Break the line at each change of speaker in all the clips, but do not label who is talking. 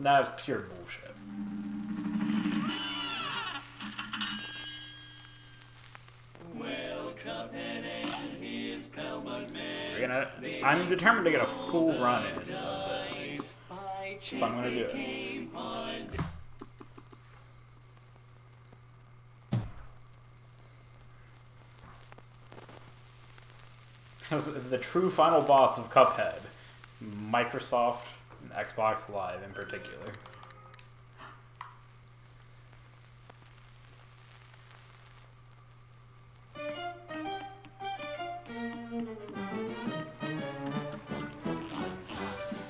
That is pure bullshit.
Well, Cuphead and his pal but
I'm determined to get a full run in of this. So I'm gonna do it. The true final boss of Cuphead. Microsoft and Xbox Live in particular.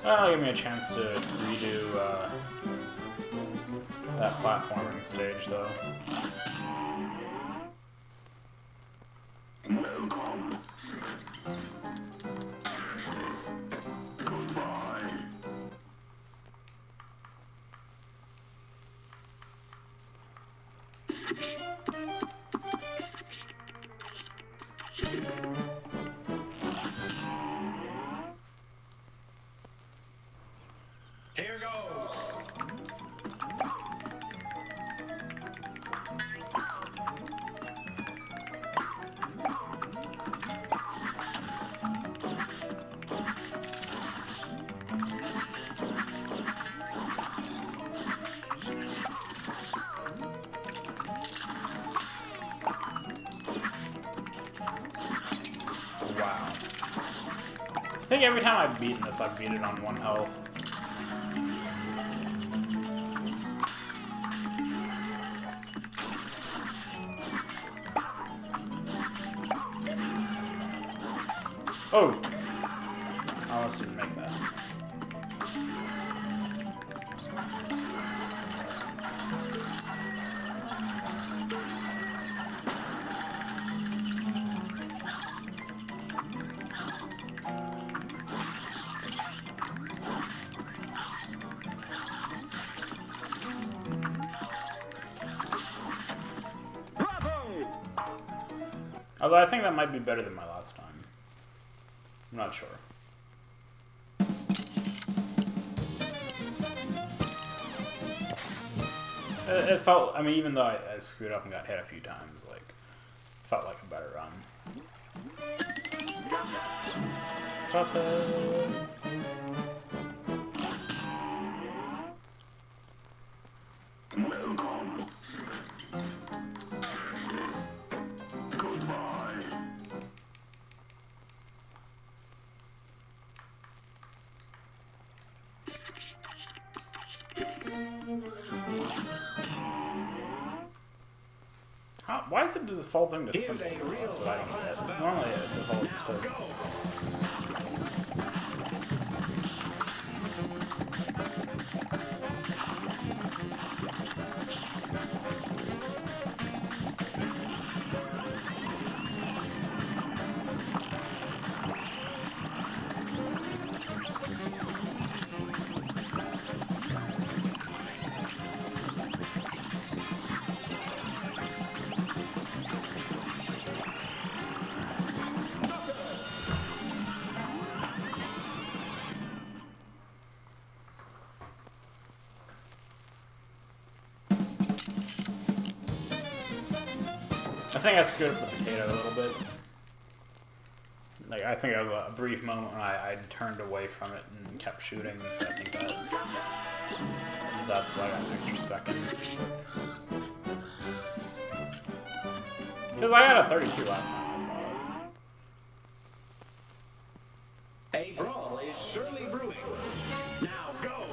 That'll give me a chance to redo that platforming stage, though.
Welcome. Goodbye.
Here goes.
Wow. I think every time I've beaten this, I've beat it on 1 health. Oh! I almost didn't make that. Although I think that might be better than my last time. I'm not sure. It felt, I mean, even though I screwed up and got hit a few times, like, it felt like a better run. Cuphead.
Welcome. Goodbye.
Why is it defaulting to simple? That's what I don't get. Normally it defaults to... I think I screwed up the potato a little bit. Like, I think it was a brief moment when I turned away from it and kept shooting, so I think that's why I got an extra second. Because I got a 32 last time, I thought.
A brawl is surely brewing. Now go.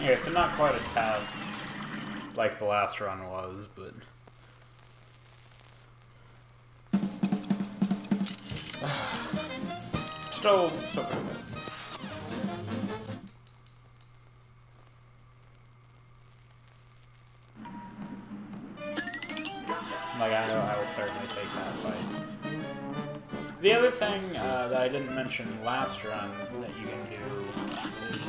Yeah, so not quite a task like the last run was, but still pretty good. Like, I will certainly take that fight. The other thing that I didn't mention last run that you can do is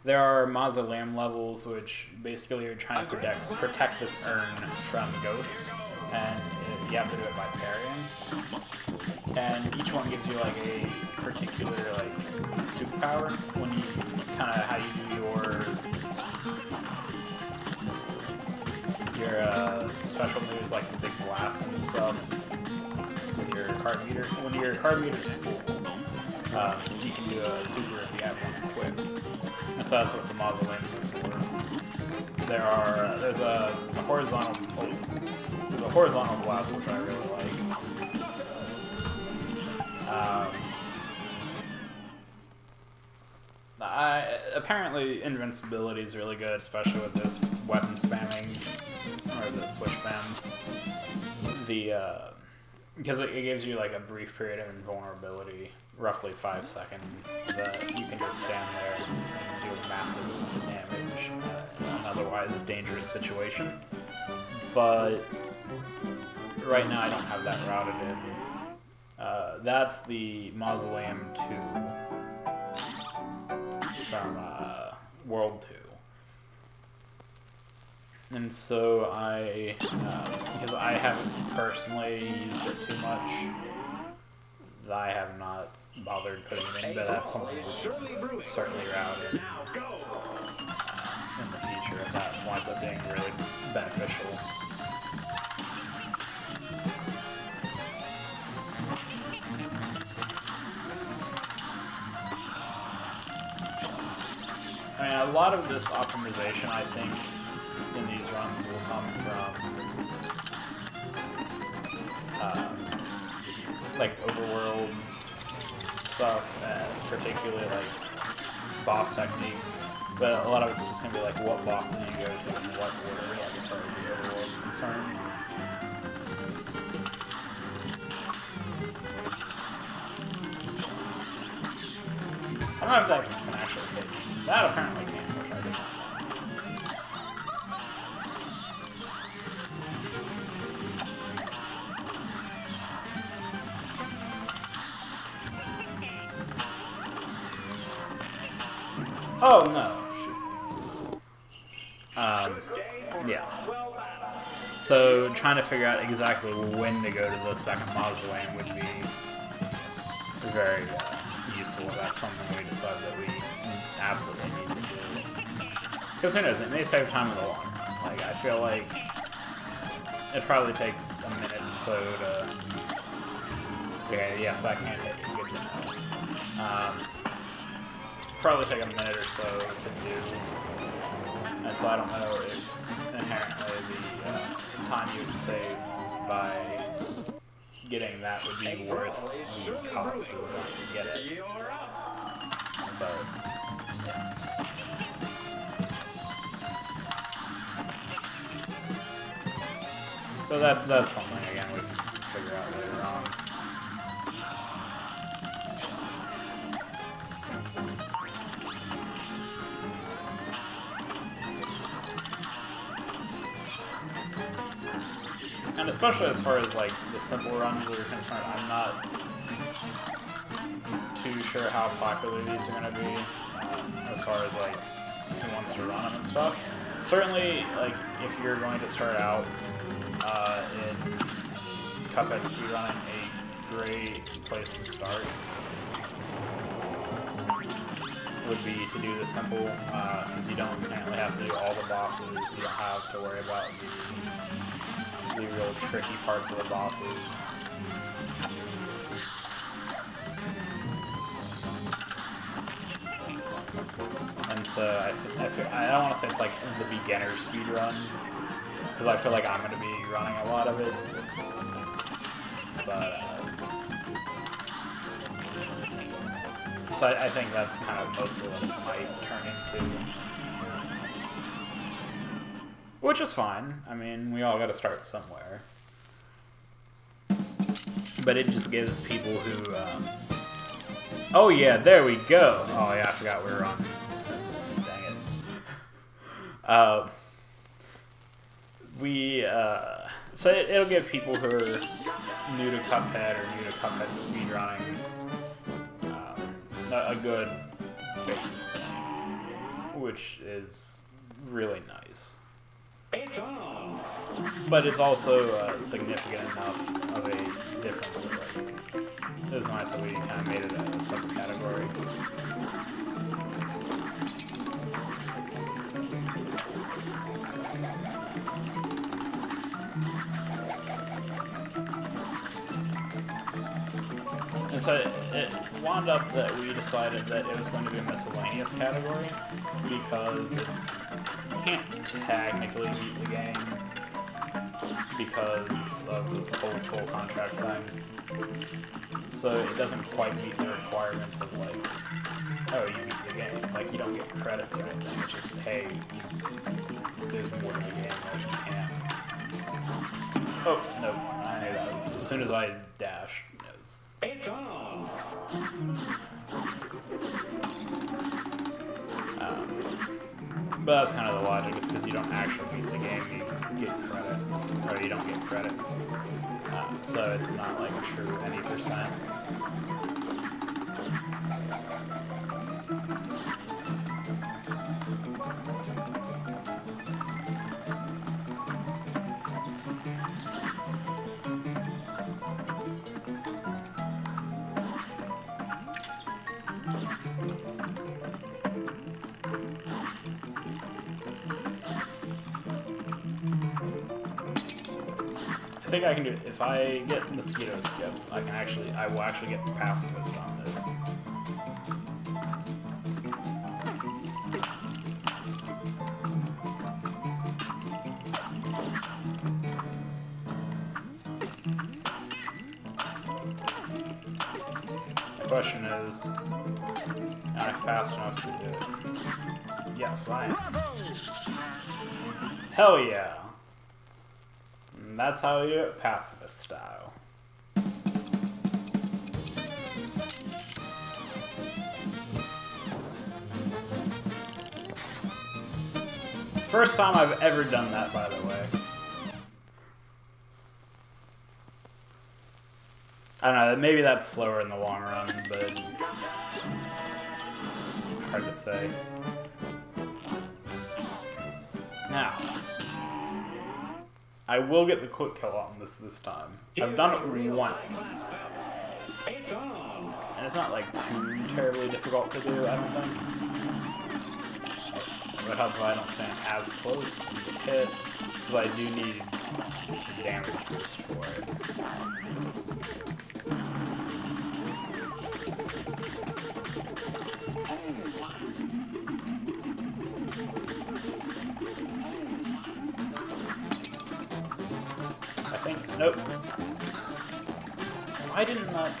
there are mausoleum levels, which basically are trying to protect this urn from ghosts, and you have to do it by parrying. And each one gives you like a particular like superpower when you kind of how you do your special moves, like the big blasts and stuff with your card meter. When your card meter's full, you can do a super if you have one equipped. And so that's what the mausoleums are for. There's a horizontal blast which I really like. Apparently invincibility is really good, especially with this weapon spamming or the switch spam. Because it gives you like a brief period of invulnerability, roughly 5 seconds, that you can just stand there and do massive amounts of damage in an otherwise dangerous situation. But right now I don't have that routed in. That's the Mausoleum 2 from World 2. And so because I haven't personally used it too much, I have not bothered putting it in, but that's something we can certainly route in the future if that winds up being really beneficial. I mean, a lot of this optimization, I think, in these runs will come from like overworld stuff, particularly like boss techniques. But a lot of it's just gonna be like what bosses you go to and what order, like as far as the overworld's concerned. I don't know if that can actually hit me. That apparently can, which I did not know. Oh no, shoot. Yeah. So trying to figure out exactly when to go to the second mausoleum would be very useful. That's something we decided that we absolutely need to do. Because who knows, it may save time in the long run. Like, I feel like it'd probably take a minute or so to... Okay, yes, I can't hit you. Good to know. Probably take a minute or so to do. And so I don't know if inherently the time you would save by getting that would be worth the cost to get it. But, yeah. So that's something, again, we can figure out later on. And especially as far as like the simple runs are concerned, I'm not too sure how popular these are going to be as far as like who wants to run them and stuff. Certainly, like if you're going to start out in Cuphead Speedrunning, a great place to start would be to do the simple, because you don't apparently have to do all the bosses. You don't have to worry about the real tricky parts of the bosses. And so I don't want to say it's like the beginner speedrun, because I feel like I'm going to be running a lot of it. But so I think that's kind of mostly what it might turn into. Which is fine. I mean, we all got to start somewhere. But it just gives people who Oh yeah, there we go. Oh yeah, I forgot we were on simple. Dang it. So it'll give people who are new to Cuphead or new to Cuphead speedrunning a good basis point, which is really nice.
It's on.
But it's also significant enough of a difference that like, it was nice that we kind of made it a separate category. And so it wound up that we decided that it was going to be a miscellaneous category because you can't technically beat the game because of this whole soul contract thing. So it doesn't quite meet the requirements of like, oh, you beat the game. Like you don't get credits or anything. It's just, hey, there's more to the game that you can't. Oh, no, I knew that was, as soon as I dashed, it was.
It's on.
But that's kind of the logic, it's because you don't actually beat the game, you get credits, or you don't get credits. So it's not like a true any %. I think I can do it. If I get mosquito skip, I will actually get pacifist on this. The question is, am I fast enough to do it? Yes, I am. Hell yeah! And that's how you do it, pacifist style. First time I've ever done that, by the way. I don't know, maybe that's slower in the long run, but hard to say. Now, I will get the quick kill on this time. I've done it once. And it's not like too terribly difficult to do, I don't think. But help if I don't stand as close and get hit, because I do need damage boost for it. Nope. Why didn't that?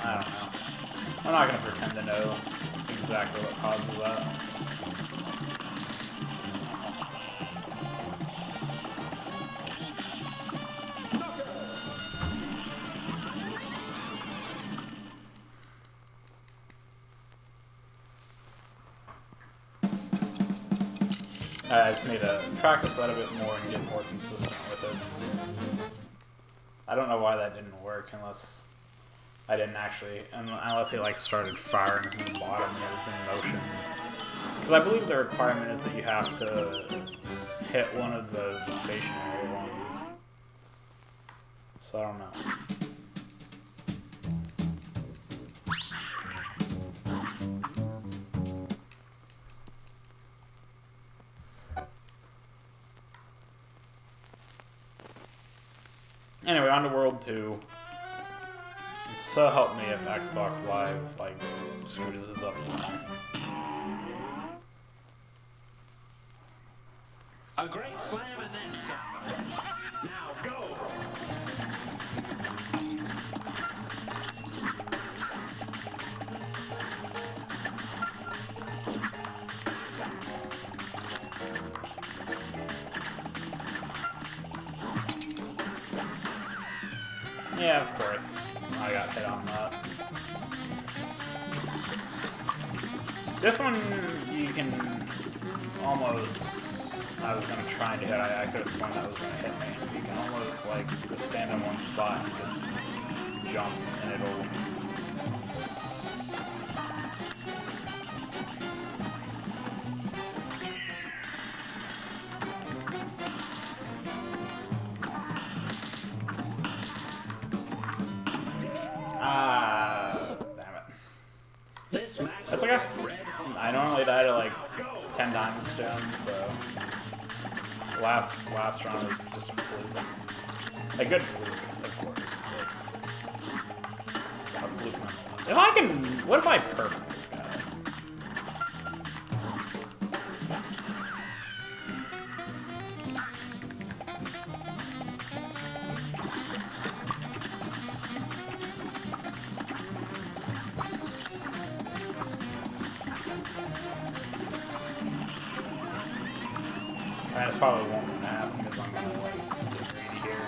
I don't know. I'm not gonna pretend to know exactly what causes that. I just need to practice that a bit more and get more consistent with it. I don't know why that didn't work unless I didn't actually, unless he like started firing from the bottom and it was in motion. Because I believe the requirement is that you have to hit one of the stationary ones. So I don't know. Anyway, on to World 2. So help me if Xbox Live, like, screws us up now.
A great slam and then shot. Now go.
Yeah, of course. I got hit on that. This one, you can almost... I was going to try to hit, I could have sworn that was going to hit me. You can almost, like, just stand in one spot and just jump, and it'll... Damn it. That's okay. I normally die to like 10 diamond stones, so last round was just a fluke. A good fluke, of course, but a fluke nonetheless. If I can, what if I perfect this guy? That probably won't happen because I'm gonna like get greedy here.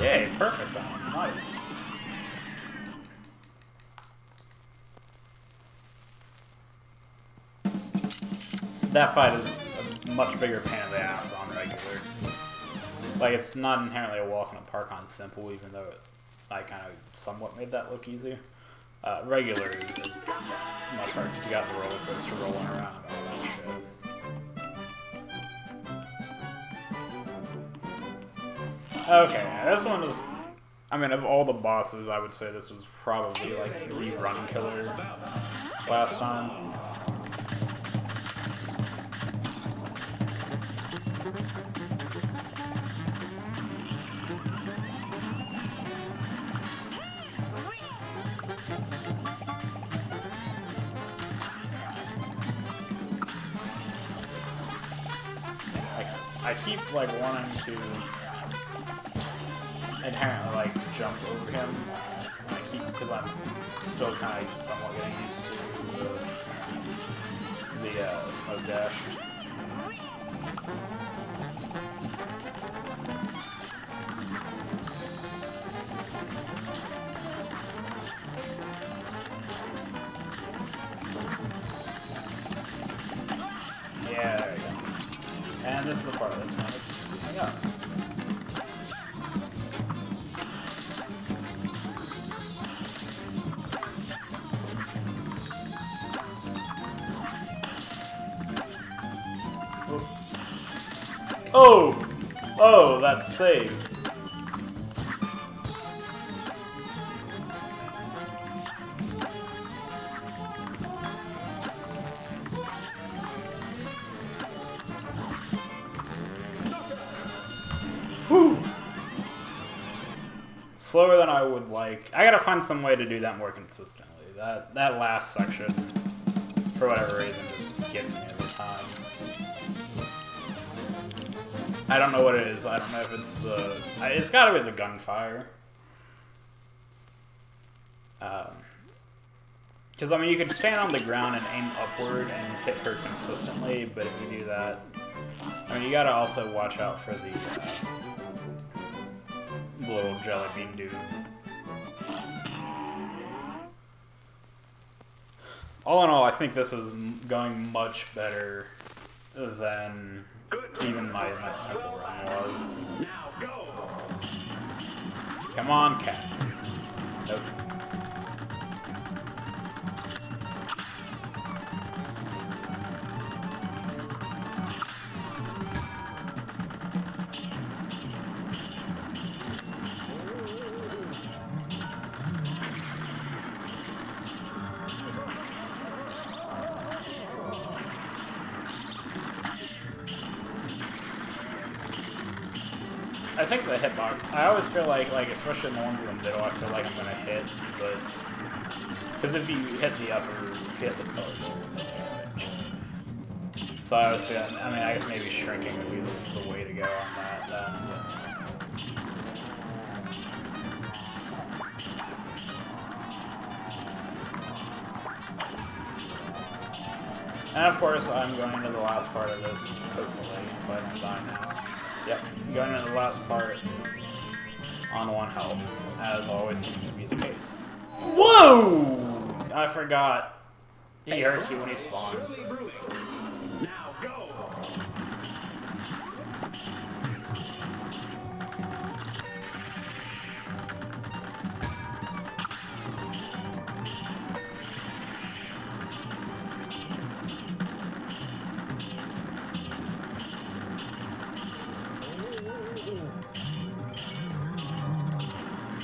Yay, perfect on him. Nice. That fight is a much bigger pain in the ass on regular. Like, it's not inherently a walk in the park on simple, even though I kind of somewhat made that look easy. Regular is much harder because you got the roller coaster rolling around and all that shit. Okay, this one was... I mean, of all the bosses, I would say this was probably, like, the run killer last time. I keep, like, wanting to... inherently like jump over him. I keep because I'm still kind of somewhat getting used to the smoke dash. Yeah, there you go. And this is the part that's kind of screwing me up. Oh! Oh, that's safe. Whew! Slower than I would like. I gotta find some way to do that more consistently. That last section, for whatever reason, just gets me every time. I don't know what it is. I don't know if it's the... It's gotta be the gunfire. Because, I mean, you can stand on the ground and aim upward and hit her consistently, but if you do that... I mean, you gotta also watch out for the little jelly bean dudes. All in all, I think this is going much better than... even my simple run was.
Now go.
Come on, cat. Nope. I think the hitbox, I always feel like especially in the ones in the middle, I feel like I'm gonna hit, but because if you hit the upper, if you hit the pillars, So I was feeling, I mean, I guess maybe shrinking would be the way to go on that then. And of course, I'm going into the last part of this, hopefully, if I don't die now. Yep, going into the last part on 1 health, as always seems to be the case. Whoa! I forgot. He hurts you when he spawns.
Now go.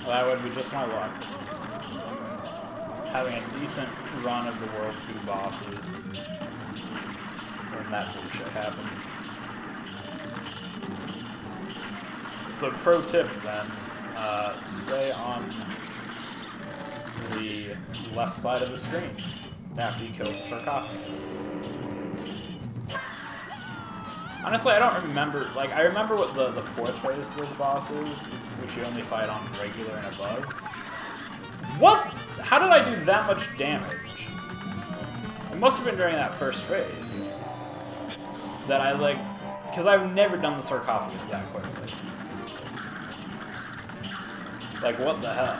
Well, that would be just my luck. Having a decent run of the World 2 bosses when that bullshit happens. So pro tip then, stay on the left side of the screen after you kill the sarcophagus. Honestly, I don't remember, like, I remember what the 4th phase of this boss is, which you only fight on regular and above. What? How did I do that much damage? It must have been during that first phase. That I, like, because I've never done the sarcophagus that quickly. Like, what the hell?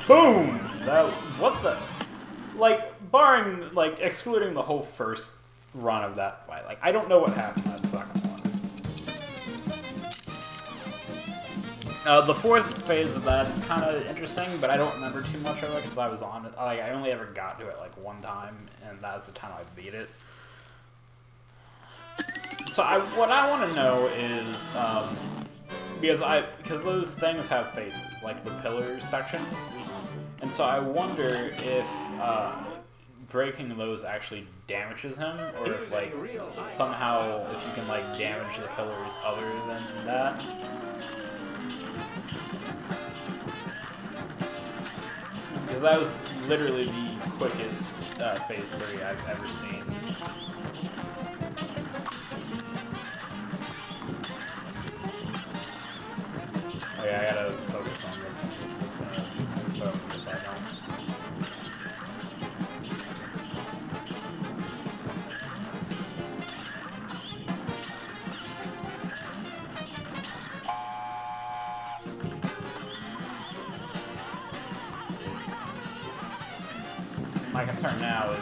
Boom! That, what the? Like, barring, like, excluding the whole first run of that fight, like, I don't know what happened that second one. The 4th phase of that is kind of interesting, but I don't remember too much of it because I was on it. Like, I only ever got to it, like, 1 time, and that was the time I beat it. So what I want to know is, because those things have faces, like the pillars sections, and so I wonder if breaking those actually damages him, or if like somehow if you can like damage the pillars other than that. Because that was literally the quickest phase 3 I've ever seen. Oh yeah, I gotta focus on this one because it's gonna throw me if I don't. My concern now is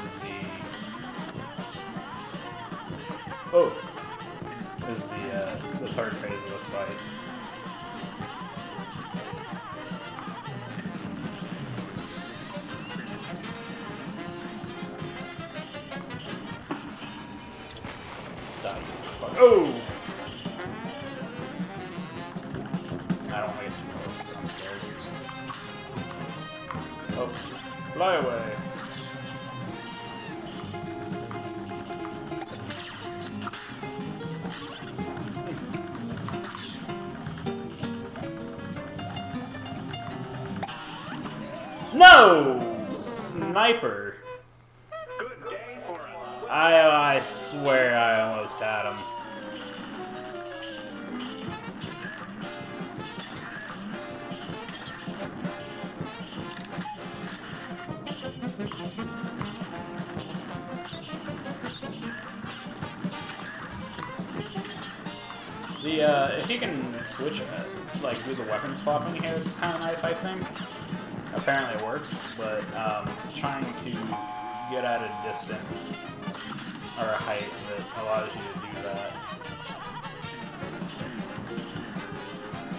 the 3rd phase of this fight. Die, you fuck. Oh! I don't want to get too close. I'm scared. Oh, fly away. No! Sniper.
Good day for us.
I swear I almost had him. If you can switch, like, do the weapon swapping here, it's kind of nice, I think. Apparently it works, but trying to get at a distance or a height that allows you to do that.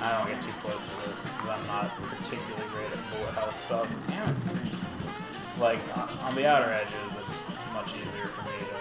I don't get too close to this because I'm not particularly great at bullet health stuff. Damn it. Like, on the outer edges, it's much easier for me to...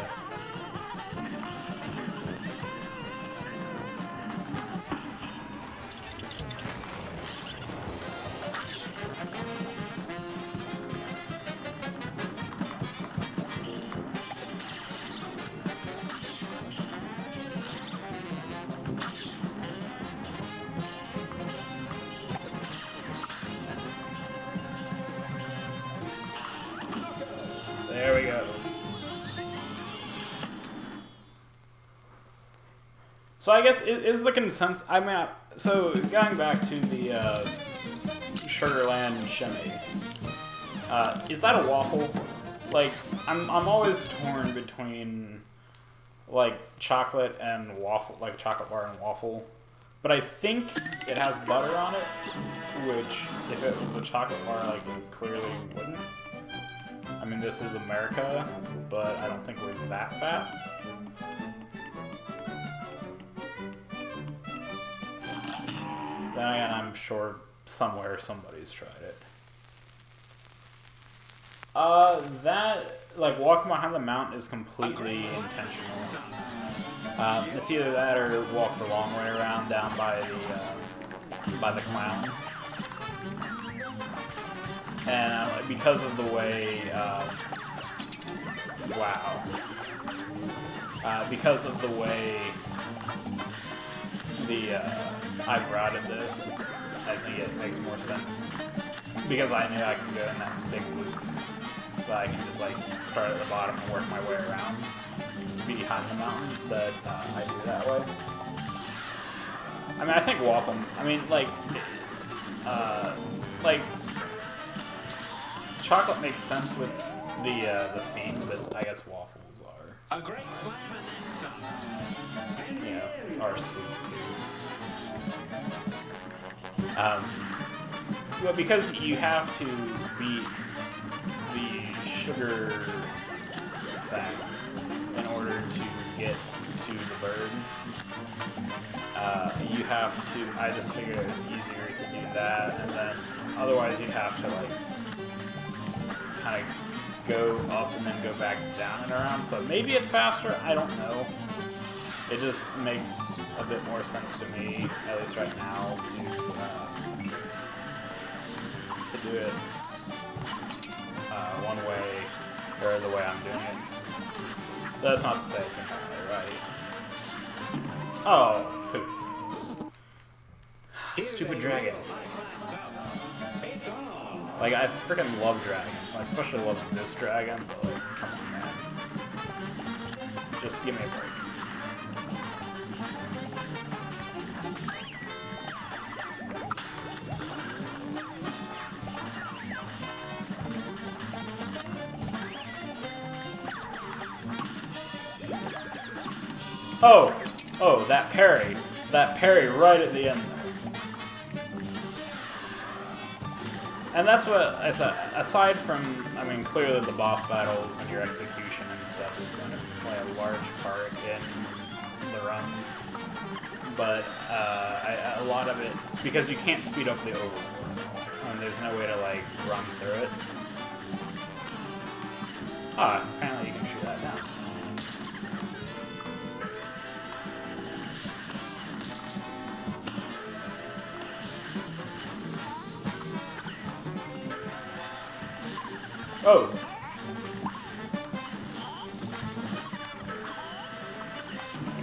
So I guess is the consensus. I mean, so going back to the Sugarland Shimmy, is that a waffle? Like, I'm always torn between like chocolate and waffle, like chocolate bar and waffle. But I think it has butter on it, which if it was a chocolate bar, like it clearly wouldn't. I mean, this is America, but I don't think we're that fat. Then again, I'm sure somewhere somebody's tried it. That, like, walking behind the mountain is completely intentional. It's either that or walk the long way around down by the clown. And because of the way, wow. Because of the way I've routed this, I think it makes more sense. Because I knew I can go in that big loop, but I can just like start at the bottom and work my way around behind the mountain, that I do that way. I mean, I think waffle, I mean, like chocolate makes sense with the theme, but I guess waffles are,
A great
you know, are sweet too. Well, because you have to beat the sugar thing in order to get to the bird. You have to, I just figured it was easier to do that, and then otherwise you'd have to like kind of go up and then go back down and around. So maybe it's faster, I don't know. It just makes a bit more sense to me, at least right now, to do it one way or the way I'm doing it. That's not to say it's entirely right. Oh, poop. Stupid dragon. Like, I freaking love dragons. I especially love this dragon, but like, come on, man. Just give me a break. Oh, that parry right at the end there. And that's what I said, aside from, I mean, clearly the boss battles and your execution and stuff is going to play a large part in the runs, but a lot of it, because you can't speed up the overworld, and there's no way to, like, run through it. Ah, apparently you can shoot that down. Oh.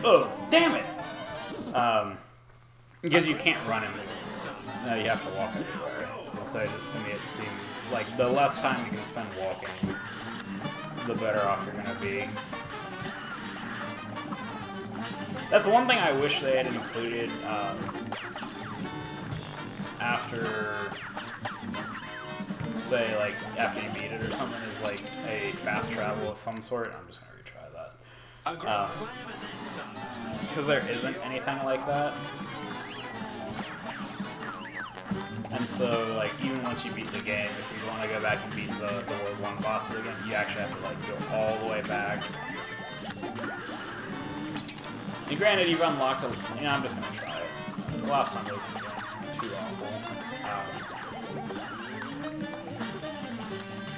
Oh, damn it! Because you can't run into it. No, you have to walk everywhere. So just to me it seems like the less time you can spend walking, the better off you're gonna be. That's one thing I wish they had included after, say, like, after you beat it or something, is like a fast travel of some sort. I'm just gonna retry that. Because there isn't anything like that. And so, like, even once you beat the game, if you want to go back and beat the World 1 bosses again, you actually have to, like, go all the way back. And granted, you've unlocked a, you know, I'm just gonna try it. The last time wasn't too awful.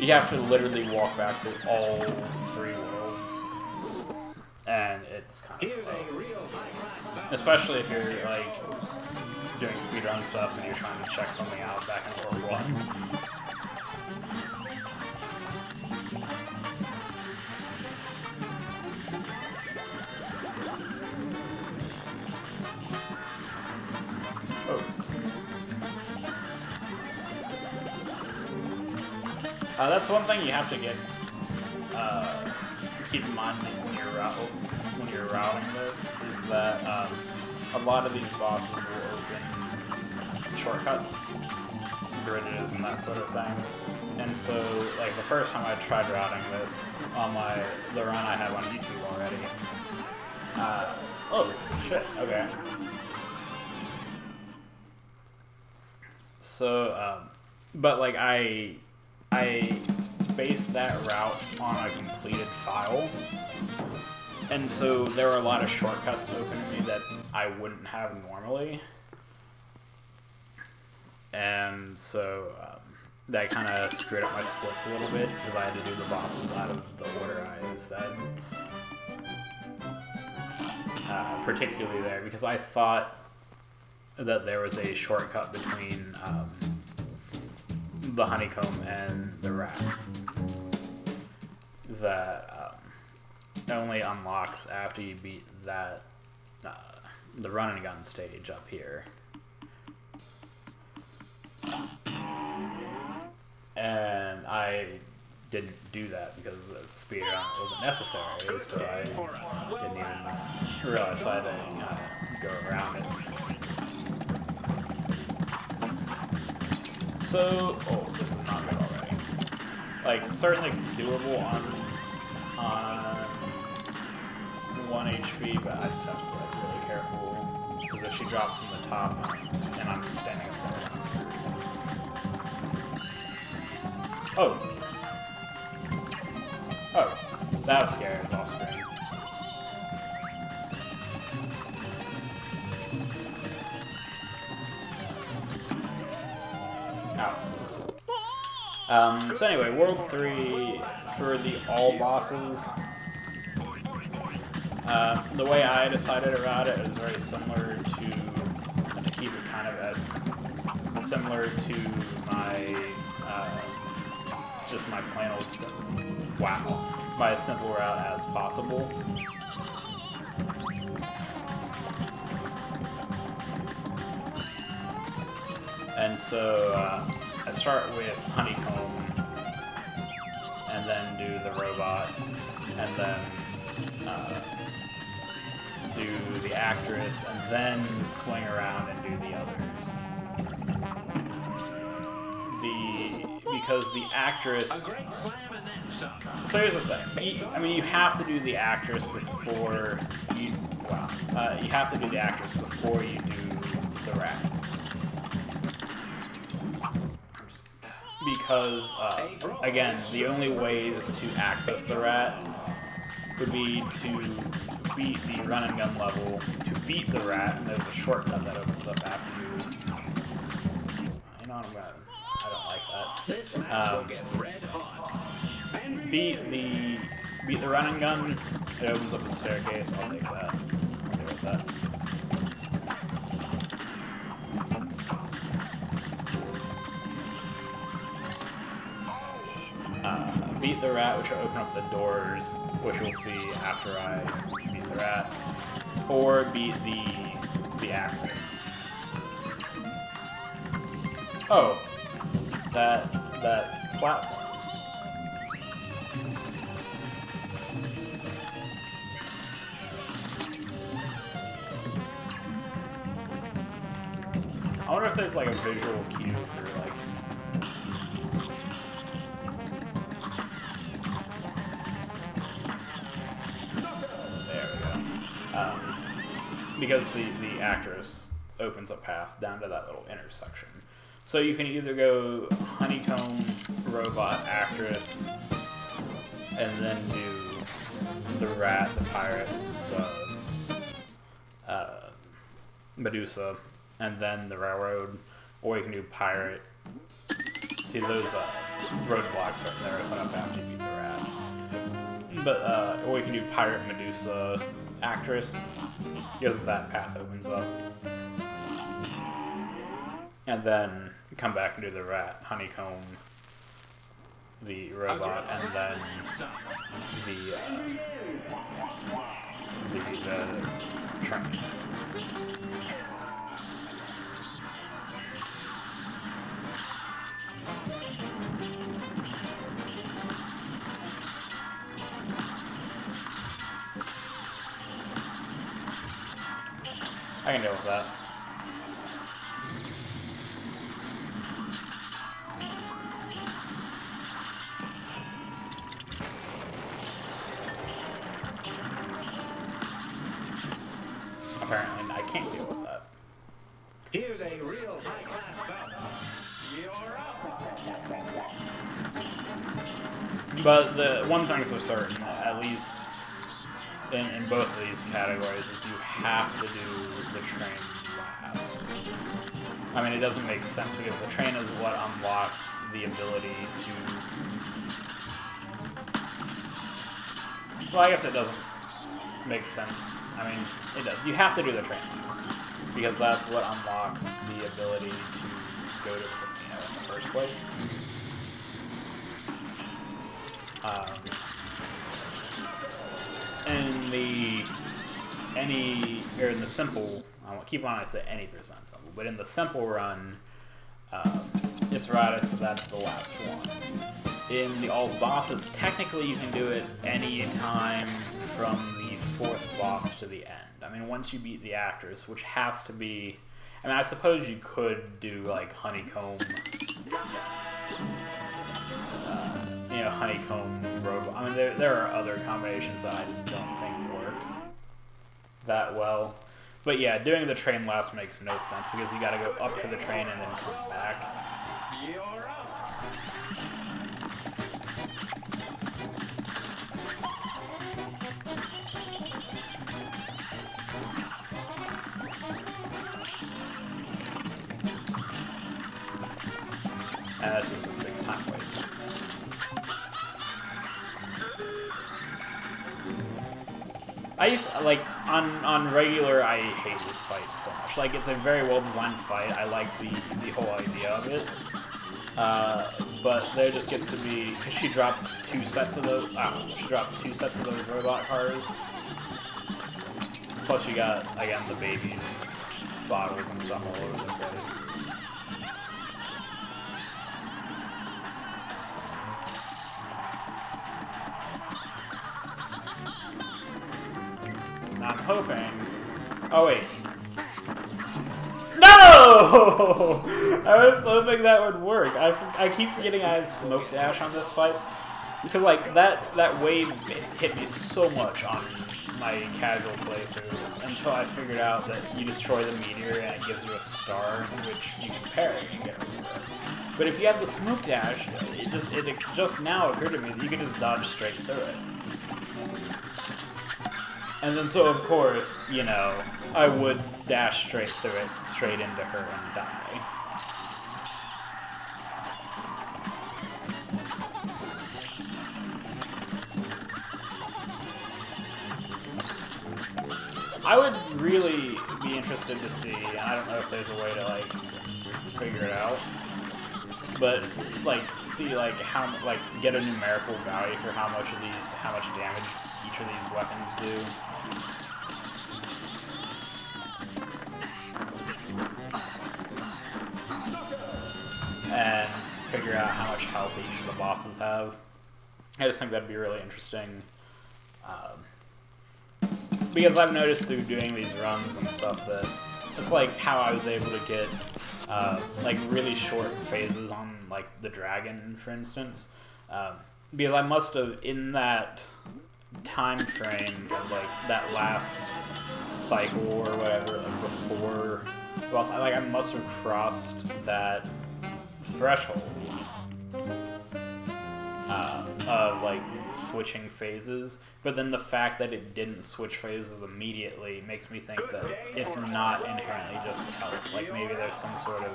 You have to literally walk back through all 3 worlds, and it's kind of slow. Especially if you're, like, doing speedrun stuff and you're trying to check something out back in World 1. That's one thing you have to get, keep in mind when you're when you're routing this is that a lot of these bosses will open shortcuts, bridges, and that sort of thing. And so, like, the first time I tried routing this on the run I have on YouTube already. Oh, shit, okay. So, but, like, I based that route on a completed file. And so there were a lot of shortcuts open to me that I wouldn't have normally. And so that kind of screwed up my splits a little bit because I had to do the bosses out of the order I said. Particularly there, because I thought that there was a shortcut between the honeycomb and the rat that only unlocks after you beat that the run and gun stage up here. And I didn't do that because as a speedrun it wasn't necessary, so I didn't even realize, so I had to kind of go around it. So, oh, this is not good already. Like, certainly doable on 1 HP, but I just have to be like really careful, because if she drops from the top and I'm standing up there, I'm screwed. Oh! Oh, that was scary, it's off screen. So anyway, World 3, for the all bosses, the way I decided about it is very similar to keep it kind of as similar to my, just my plain old, by a simple route as possible. And so, I start with honeycomb, and then do the robot, and then do the actress, and then swing around and do the others. Because the actress... So here's the thing. I mean, you have to do the actress before you... Wow. You have to do the actress before you do the rat. Because, again, the only ways to access the rat would be to beat the run and gun level, to beat the rat, and there's a shortcut that opens up after you. You know what, I don't like that. Beat the run and gun, it opens up a staircase, I'll take that. I'll deal with that. Beat the rat, which will open up the doors, which we'll see after I beat the rat, or beat the actress. Oh, that platform. I wonder if there's like a visual cue for like. Because the actress opens a path down to that little intersection. So you can either go honeycomb, robot, actress, and then do the rat, the pirate, the Medusa, and then the railroad, or you can do pirate. See, those roadblocks right there open up after you beat the rat. But or you can do pirate, Medusa, actress, because that path opens up. And then come back and do the rat, honeycomb, the robot, and then the train. I can deal with that. Apparently, I can't deal with that.
Here's a real high-class bout. You're up.
But the one thing's for certain, at least in both of these categories, is you have to do the train last. I mean, it doesn't make sense because the train is what unlocks the ability to... Well, I guess it doesn't make sense. I mean, it does. You have to do the train last because that's what unlocks the ability to go to the casino in the first place. In the simple, I keep on I say any percent level, but in the simple run, it's right, so that's the last one. In the all bosses, technically you can do it any time from the fourth boss to the end. I mean, once you beat the actors, which has to be, I mean, I suppose you could do like honeycomb. Honeycomb robot. I mean, there are other combinations that I just don't think work that well. But yeah, doing the train last makes no sense because you gotta go up to the train and then come back.
You're up.
And that's just a big time waste. I used to, like on regular, I hate this fight so much. Like, it's a very well designed fight. I like the whole idea of it. But there just gets to be, because she drops two sets of those. She drops two sets of those robot cars. Plus, you got again the baby bottles and stuff all over the place. I'm hoping... Oh, wait. No! I was hoping that would work. I keep forgetting I have Smoke Dash on this fight. Because, like, that wave hit me so much on my casual playthrough until I figured out that you destroy the meteor and it gives you a star, which you can parry and get rid of it. But if you have the Smoke Dash, it just now occurred to me that you can just dodge straight through it. And then, so of course, you know, I would dash straight through it, straight into her and die. I would really be interested to see, and I don't know if there's a way to, like, figure it out, but, like, see, like, how, like, get a numerical value for how much damage each of these weapons do. And figure out how much health each of the bosses have. I just think that'd be really interesting. Because I've noticed through doing these runs and stuff that it's like how I was able to get like really short phases on like the dragon, for instance. Because I must have, in that time frame of like that last cycle or whatever, like before the boss, I must have crossed that threshold of like switching phases, but then the fact that it didn't switch phases immediately makes me think that it's not inherently just health. Like maybe there's some sort of,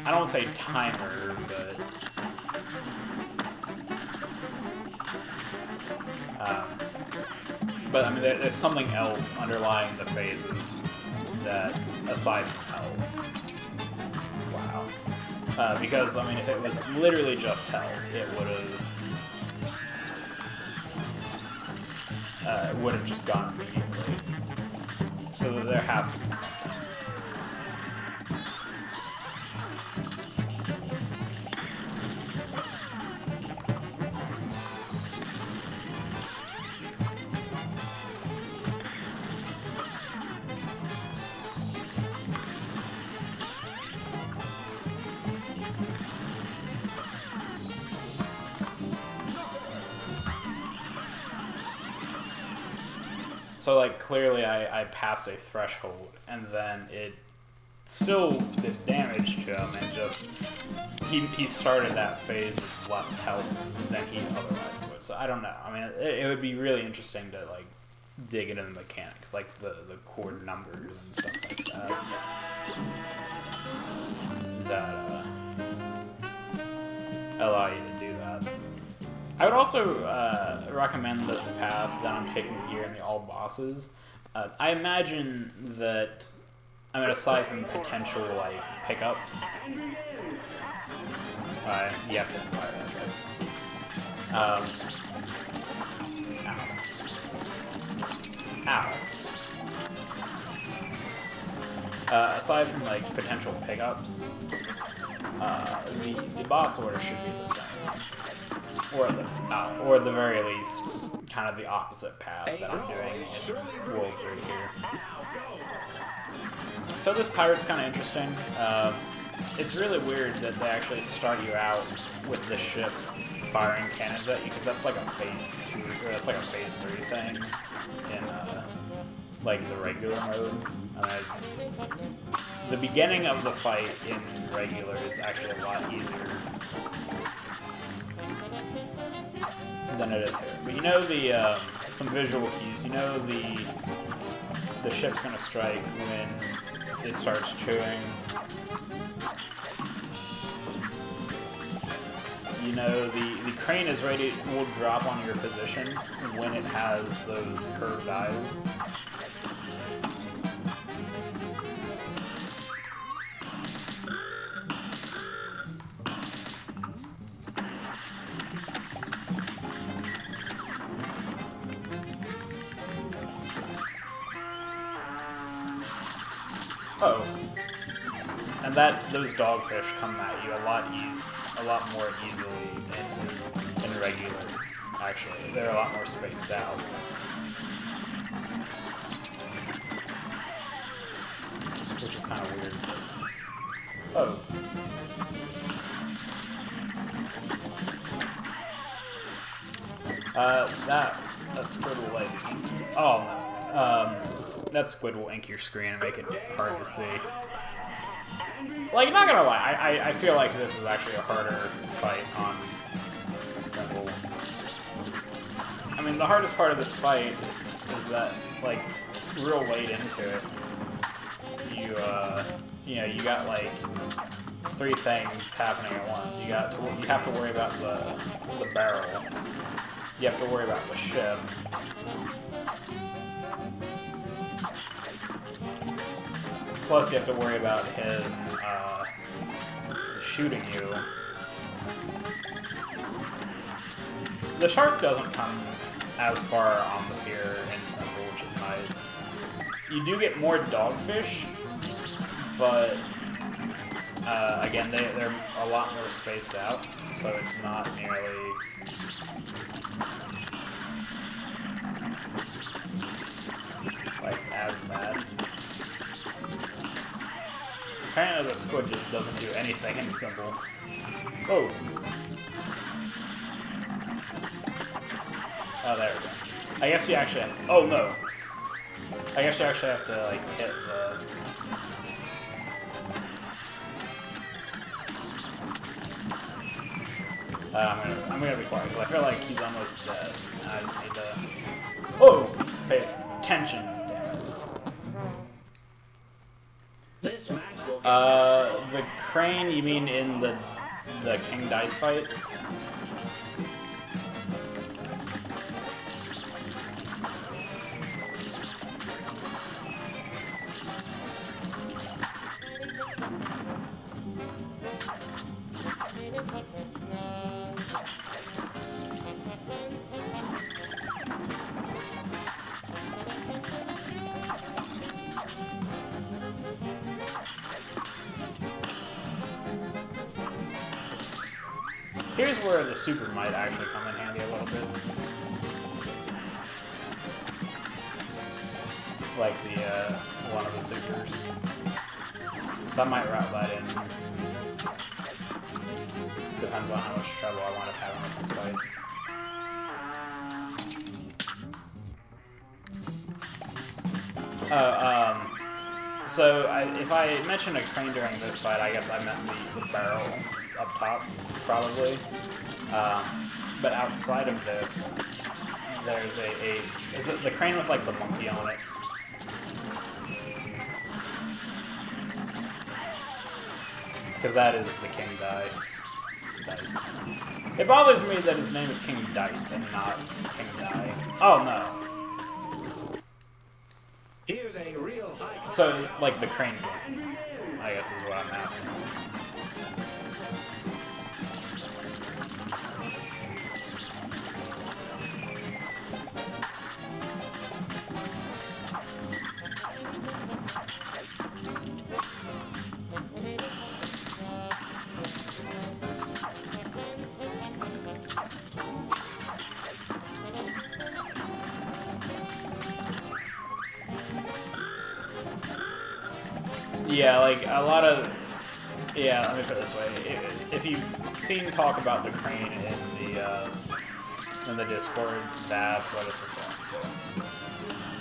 I don't want to say timer, but I mean there's something else underlying the phases that aside from health. Wow. Because, I mean, if it was literally just health, it would have just gone immediately. So there has to be something. So, like, clearly I passed a threshold, and then it still did damage to him, and just, he started that phase with less health than he otherwise would. So, I don't know. I mean, it would be really interesting to, like, dig into the mechanics, like the core numbers and stuff like that. That, allow you to do that. I would also recommend this path that I'm taking here in the all bosses. I imagine that, I mean, aside from potential, like, pickups, you have to fire, that's right. Ow. Aside from, like, potential pickups, the boss order should be the same. Or at the very least, kind of the opposite path that I'm doing in World 3 here. So this pirate's kind of interesting. It's really weird that they actually start you out with this ship firing cannons at you, because that's like a phase 2, or that's like a phase 3 thing in like the regular mode. The beginning of the fight in regular is actually a lot easier than it is here. But you know some visual cues. You know the ship's gonna strike when it starts chewing. You know the crane is ready, will drop on your position when it has those curved eyes. Oh, and those dogfish come at you a lot more easily in regular. Actually, they're a lot more spaced out. Which is kind of weird. Oh. That squid will like ink. Oh no. That squid will ink your screen and make it hard to see. Like, not gonna lie, I feel like this is actually a harder fight on simple. I mean, the hardest part of this fight is that, like, real late into it, you know, you got like 3 things happening at once. You have to worry about the barrel. You have to worry about the ship. Plus, you have to worry about him shooting you. The shark doesn't come as far on the pier in Simple, which is nice. You do get more dogfish, but again, they're a lot more spaced out, so it's not nearly like as bad. Apparently the squid just doesn't do anything in Simple. Oh! Oh, there we go. I guess you actually have... Oh, no! I guess you actually have to, like, hit the... I'm gonna be quiet, because I feel like he's almost dead. I just need to... Oh! Pay attention, damn it. The crane, you mean in the King Dice fight? Here's where the super might actually come in handy a little bit. Like the, one of the supers. So I might route that in. Depends on how much trouble I want to have with this fight. So if I mentioned a crane during this fight, I guess I meant the barrel up top, probably. But outside of this, there's is it the crane with like the monkey on it? Because that is the King Dice. It bothers me that his name is King Dice and not King Die. Oh no.
Here's a real high.
So, like the crane game, I guess is what I'm asking. Yeah, like a lot of, yeah, let me put it this way. If you've seen talk about the crane in the Discord, that's what it's referring to.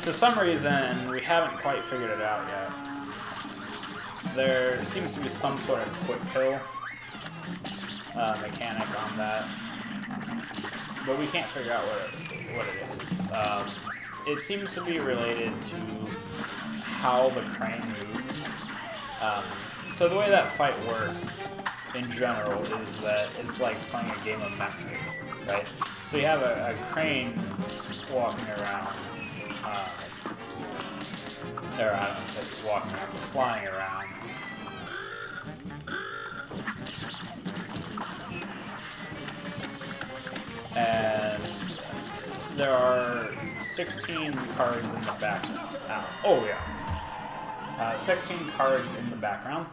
For some reason, we haven't quite figured it out yet. There seems to be some sort of quick kill mechanic on that, but we can't figure out what it is. It seems to be related to how the crane moves. So the way that fight works, in general, is that it's like playing a game of memory, right? So you have a crane walking around, or I don't say walking around, but flying around. And there are 16 cards in the background. Oh yeah. 16 cards in the background.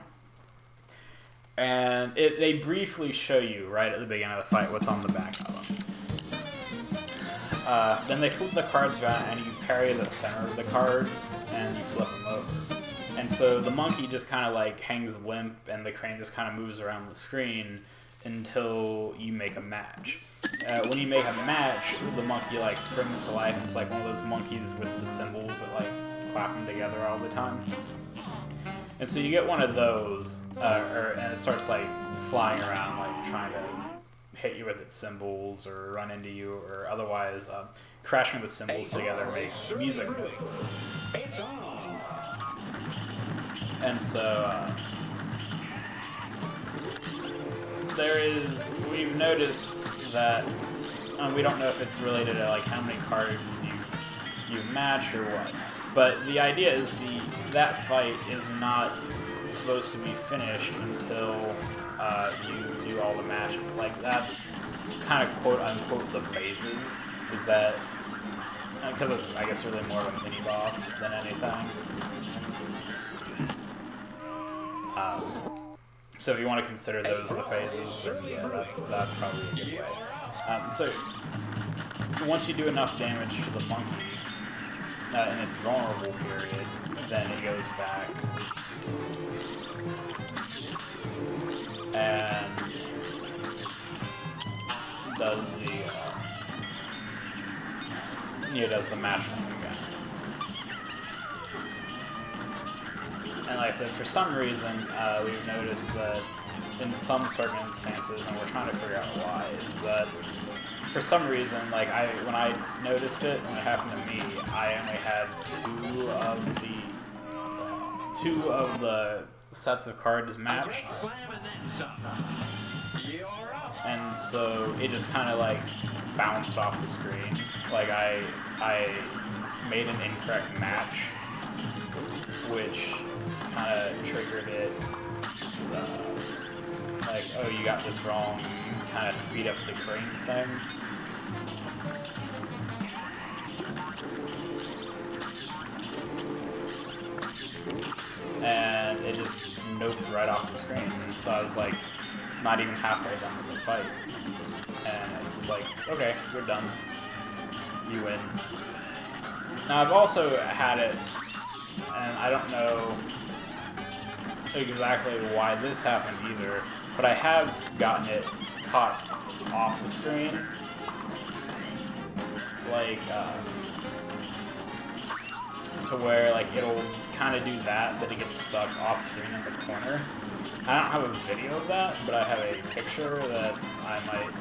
And they briefly show you, right at the beginning of the fight, what's on the back of them. Then they flip the cards around, and you parry the center of the cards, and you flip them over. And so the monkey just kind of like hangs limp, and the crane just kind of moves around the screen until you make a match. When you make a match, the monkey like springs to life. It's like one of those monkeys with the cymbals that like clap them together all the time. And so you get one of those, and it starts like flying around, like trying to hit you with its cymbals or run into you, or otherwise crashing the cymbals together makes music notes. And so we've noticed that, we don't know if it's related to like how many cards you've matched or what, but the idea is that fight is not supposed to be finished until you do all the matches. Like that's kind of quote unquote the phases, is that because it's I guess really more of a mini boss than anything. So if you want to consider those the phases, then yeah, that's probably a good way. So once you do enough damage to the monkey in its vulnerable period, then it goes back and does the match thing again. And like I said, for some reason, we've noticed that in some circumstances, and we're trying to figure out why, is that for some reason, like when I noticed it, when it happened to me, I only had two of the sets of cards matched. And so it just kind of like bounced off the screen. Like I made an incorrect match, which kind of triggered it. It's like, oh, you got this wrong, kind of speed up the crane thing. And it just noped right off the screen. And so I was like, not even halfway done with the fight. And it's just like, okay, we're done. You win. Now I've also had it, and I don't know exactly why this happened either, but I have gotten it caught off the screen. Like, to to where like it'll kind of do that, but it gets stuck off screen in the corner. I don't have a video of that, but I have a picture that I might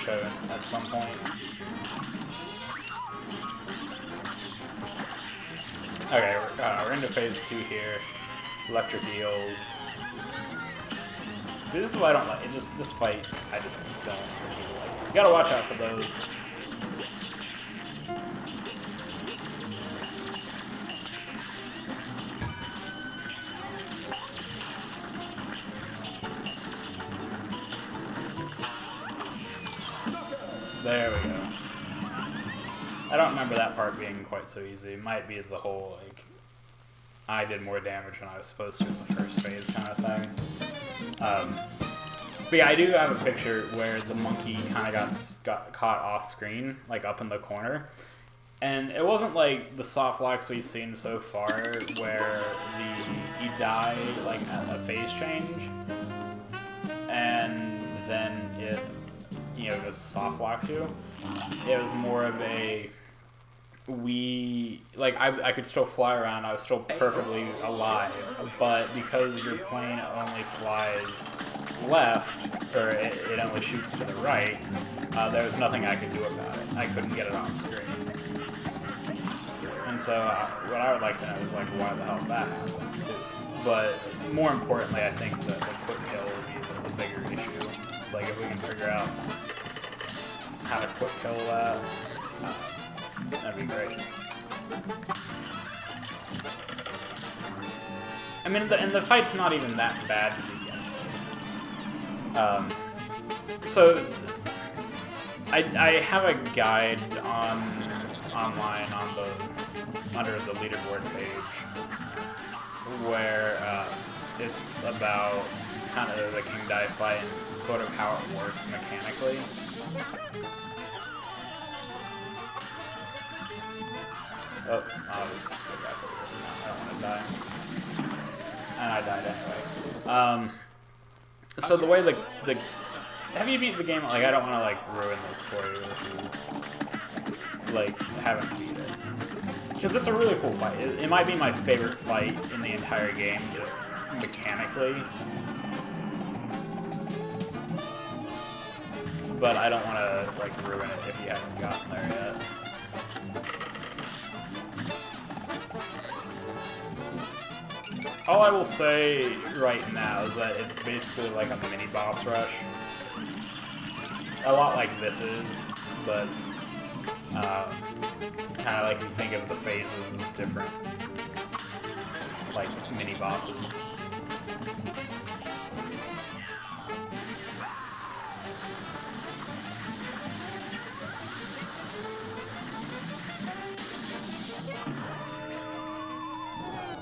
show at some point. Okay, we're into phase 2 here. Electric eels. See, this is why I don't like it. Just this fight, I just don't really like. You gotta watch out for those. There we go. I don't remember that part being quite so easy. It might be the whole, like, I did more damage than I was supposed to in the first phase kind of thing. But yeah, I do have a picture where the monkey kind of got caught off screen, like up in the corner. And it wasn't like the soft locks we've seen so far where you die like at a phase change and then it, you know, just soft locks you. It was more of a I could still fly around, I was still perfectly alive, but because your plane only flies left, or it only shoots to the right, there was nothing I could do about it. I couldn't get it off screen. And so what I would like to know is like why the hell that happened too. But more importantly, I think the quick kill would be the bigger issue. Like if we can figure out how to quick kill that, that'd be great. I mean, and the fight's not even that bad to begin with. So I have a guide online on under the leaderboard page where it's about kind of the King Die fight and sort of how it works mechanically. Oh, I'll just go back over here. I don't want to die. And I died anyway. So the way the have you beat the game? Like, I don't want to like ruin this for you if you like haven't beat it, because it's a really cool fight. It might be my favorite fight in the entire game, just mechanically. But I don't want to like ruin it if you haven't gotten there yet. All I will say right now is that it's basically like a mini boss rush. A lot like this is, but kind of like if you think of the phases as different, like mini bosses.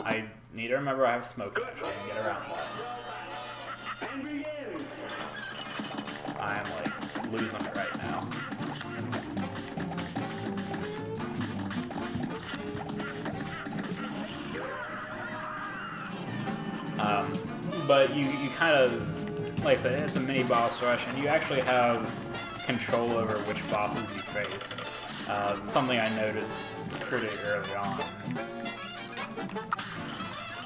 I need to remember I have smoke dash. I can get around that. I am like losing it right now. But you kind of, like I said, it's a mini boss rush, and you actually have control over which bosses you face. Something I noticed pretty early on.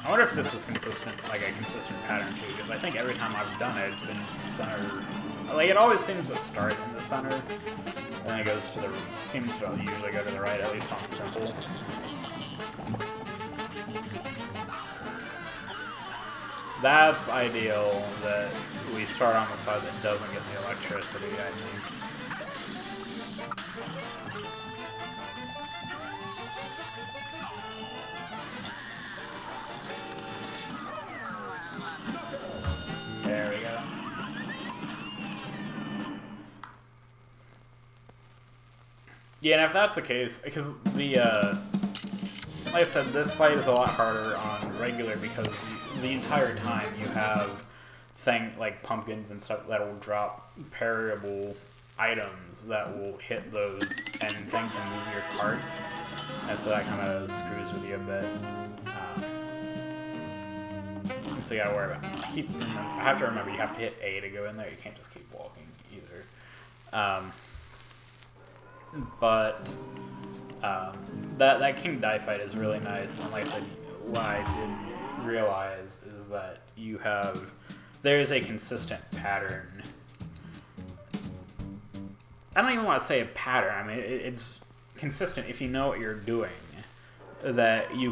I wonder if this is consistent, like a consistent pattern too, because I think every time I've done it, it's been center. Like, it always seems to start in the center, and then it goes to the, seems to usually go to the right, at least on simple. That's ideal that we start on the side that doesn't get the electricity, I think. There we go. Yeah, and if that's the case, because the, like I said, this fight is a lot harder on regular because the entire time you have like pumpkins and stuff that will drop parryable items that will hit those and things to move your cart, and so that kind of screws with you a bit. And so you gotta worry about I have to remember you have to hit A to go in there. You can't just keep walking either. But That King Die fight is really nice, and like I said, what I didn't realize is that there is a consistent pattern. I don't even want to say a pattern. I mean, it's consistent if you know what you're doing. That you